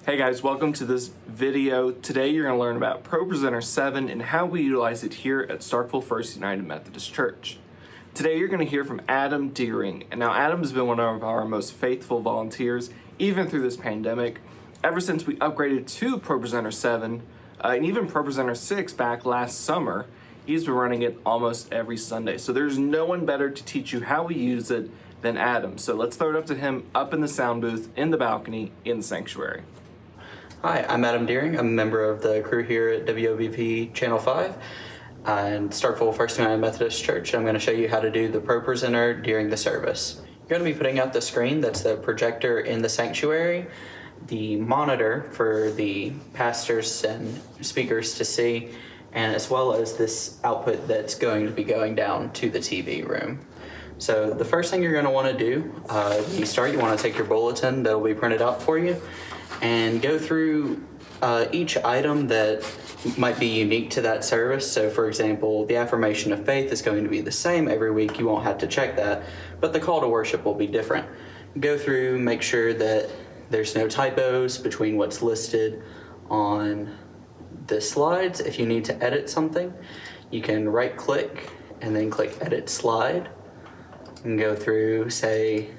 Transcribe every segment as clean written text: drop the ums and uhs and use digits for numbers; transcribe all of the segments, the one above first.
Hey guys, welcome to this video. Today you're going to learn about ProPresenter 7 and how we utilize it here at Starkville First United Methodist Church. Today you're going to hear from Adam Deering, and now Adam has been one of our most faithful volunteers even through this pandemic. Ever since we upgraded to ProPresenter 7 and even ProPresenter 6 back last summer, he's been running it almost every Sunday. So there's no one better to teach you how we use it than Adam. So let's throw it up to him up in the sound booth, in the balcony, in the sanctuary. Hi, I'm Adam Deering. I'm a member of the crew here at WOBP Channel 5 and Starkville First United Methodist Church. I'm going to show you how to do the ProPresenter during the service. You're going to be putting out the screen, that's the projector in the sanctuary, the monitor for the pastors and speakers to see, and as well as this output that's going to be going down to the TV room. So the first thing you're going to want to do, when you start, you want to take your bulletin that will be printed out for you and go through each item that might be unique to that service. So for example, the affirmation of faith is going to be the same every week. You won't have to check that, but the call to worship will be different. Go through, make sure that there's no typos between what's listed on the slides. If you need to edit something, you can right click and then click edit slide and go through, say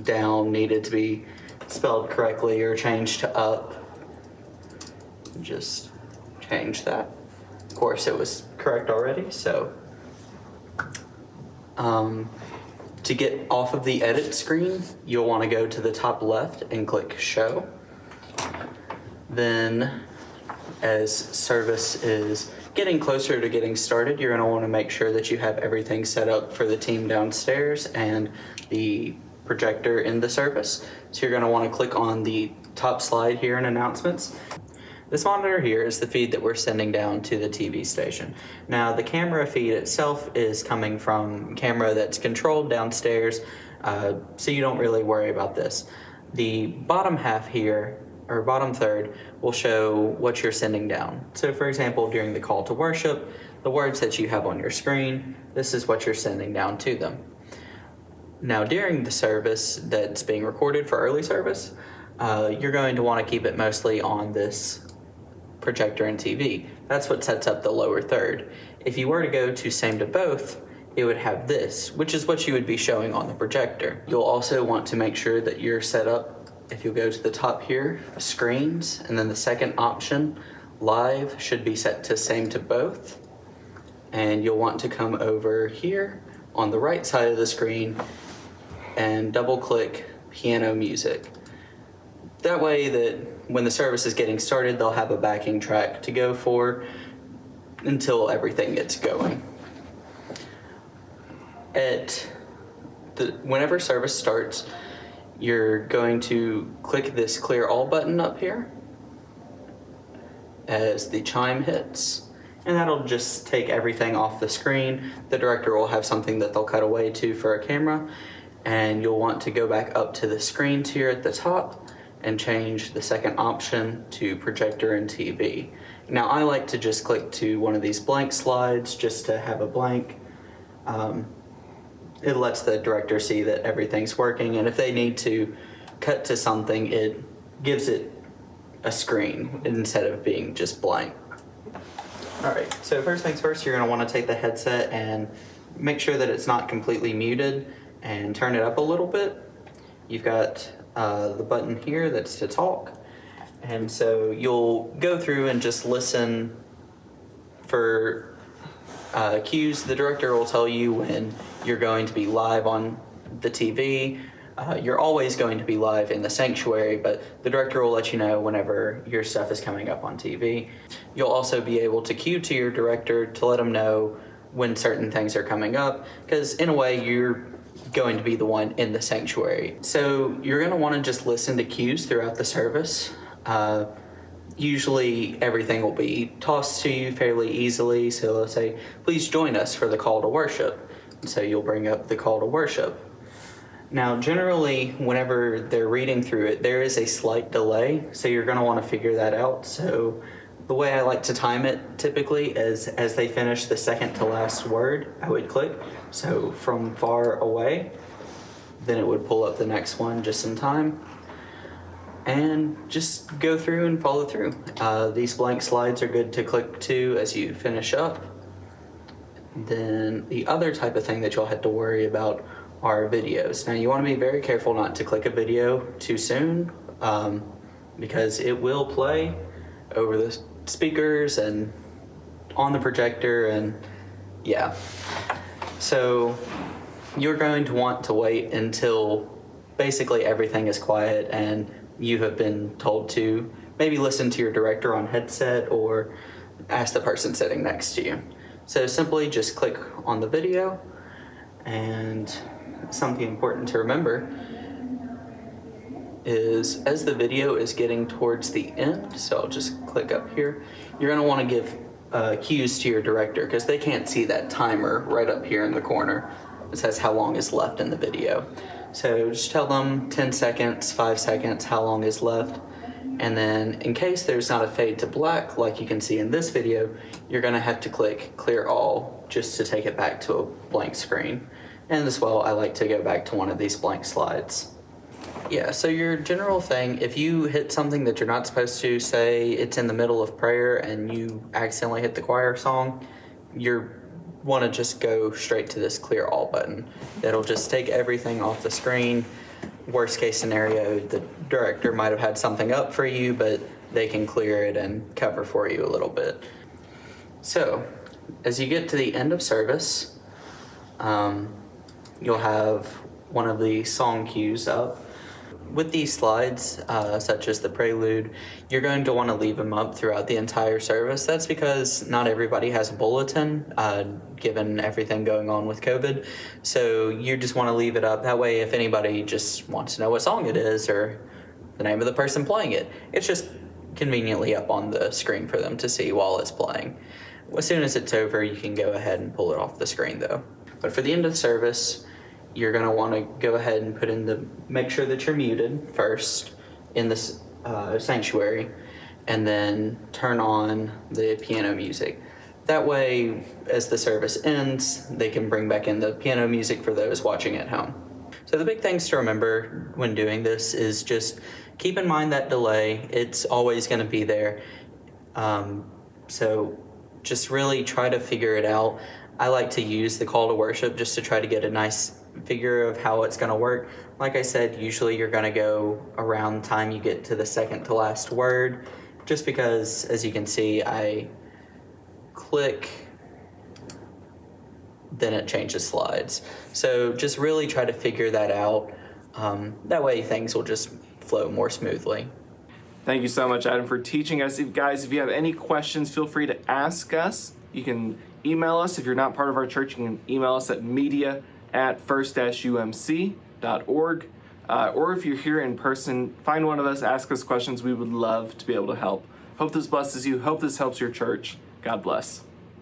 down needed to be spelled correctly or changed to up. Just change that. Of course it was correct already, so to get off of the edit screen, you'll want to go to the top left and click show. Then as service is getting closer to getting started, you're going to want to make sure that you have everything set up for the team downstairs and the projector in the service. So you're going to want to click on the top slide here in announcements. This monitor here is the feed that we're sending down to the TV station. Now the camera feed itself is coming from camera that's controlled downstairs, so you don't really worry about this. The bottom half here, or bottom third, will show what you're sending down. So for example, during the call to worship, the words that you have on your screen, this is what you're sending down to them. Now during the service that's being recorded for early service, you're going to want to keep it mostly on this projector and TV. That's what sets up the lower third. If you were to go to same to both, it would have this, which is what you would be showing on the projector. You'll also want to make sure that you're set up, if you go to the top here, screens, and then the second option, live, should be set to same to both. And you'll want to come over here on the right side of the screen and double click piano music. That way that when the service is getting started, they'll have a backing track to go for until everything gets going. Whenever service starts, you're going to click this clear all button up here as the chime hits, and that'll just take everything off the screen. The director will have something that they'll cut away to for a camera, and you'll want to go back up to the screens here at the top and change the second option to projector and TV. Now I like to just click to one of these blank slides just to have a blank. It lets the director see that everything's working, and if they need to cut to something, it gives it a screen instead of being just blank. Alright, so first things first, you're going to want to take the headset and make sure that it's not completely muted and turn it up a little bit. You've got the button here that's to talk, and so you'll go through and just listen for cues. The director will tell you when you're going to be live on the TV. You're always going to be live in the sanctuary, but the director will let you know whenever your stuff is coming up on TV. You'll also be able to cue to your director to let them know when certain things are coming up, because in a way you're going to be the one in the sanctuary. So you're going to want to just listen to cues throughout the service. Usually everything will be tossed to you fairly easily. So let's say, please join us for the call to worship. So you'll bring up the call to worship. Now generally whenever they're reading through it, there is a slight delay, so you're going to want to figure that out. So the way I like to time it typically is as they finish the second to last word, I would click. So from far away, then it would pull up the next one just in time. and just go through and follow through. These blank slides are good to click to as you finish up. Then the other type of thing that you'll have to worry about are videos. Now you want to be very careful not to click a video too soon, because it will play over the speakers and on the projector, and yeah. So you're going to want to wait until basically everything is quiet and you have been told to maybe listen to your director on headset or ask the person sitting next to you. So simply just click on the video, and something important to remember is as the video is getting towards the end, so I'll just click up here, you're going to want to give cues to your director because they can't see that timer right up here in the corner. It says how long is left in the video. So just tell them 10 seconds, 5 seconds, how long is left. And then in case there's not a fade to black like you can see in this video, you're going to have to click clear all just to take it back to a blank screen. And as well, I like to go back to one of these blank slides. Yeah, so your general thing, if you hit something that you're not supposed to, say it's in the middle of prayer and you accidentally hit the choir song, you want to just go straight to this clear all button. It'll just take everything off the screen. Worst case scenario, the director might have had something up for you, but they can clear it and cover for you a little bit. So, as you get to the end of service, you'll have one of the song cues up. With these slides, such as the prelude, you're going to want to leave them up throughout the entire service. That's because not everybody has a bulletin, given everything going on with COVID. So you just want to leave it up. That way, if anybody just wants to know what song it is or the name of the person playing it, it's just conveniently up on the screen for them to see while it's playing. As soon as it's over, you can go ahead and pull it off the screen though. But for the end of the service, you're going to want to go ahead and make sure that you're muted first in this sanctuary, and then turn on the piano music. That way, as the service ends, they can bring back in the piano music for those watching at home. So the big things to remember when doing this is just keep in mind that delay. It's always going to be there. So just really try to figure it out. I like to use the call to worship just to try to get a nice figure of how it's going to work. Like I said, usually you're going to go around time you get to the second to last word, just because, as you can see, I click, then it changes slides. So just really try to figure that out. That way things will just flow more smoothly. Thank you so much, Adam, for teaching us. Guys, if you have any questions, feel free to ask us. You can email us. If you're not part of our church, you can email us at media@first-umc.org. Or if you're here in person, find one of us, ask us questions. We would love to be able to help. Hope this blesses you. Hope this helps your church. God bless.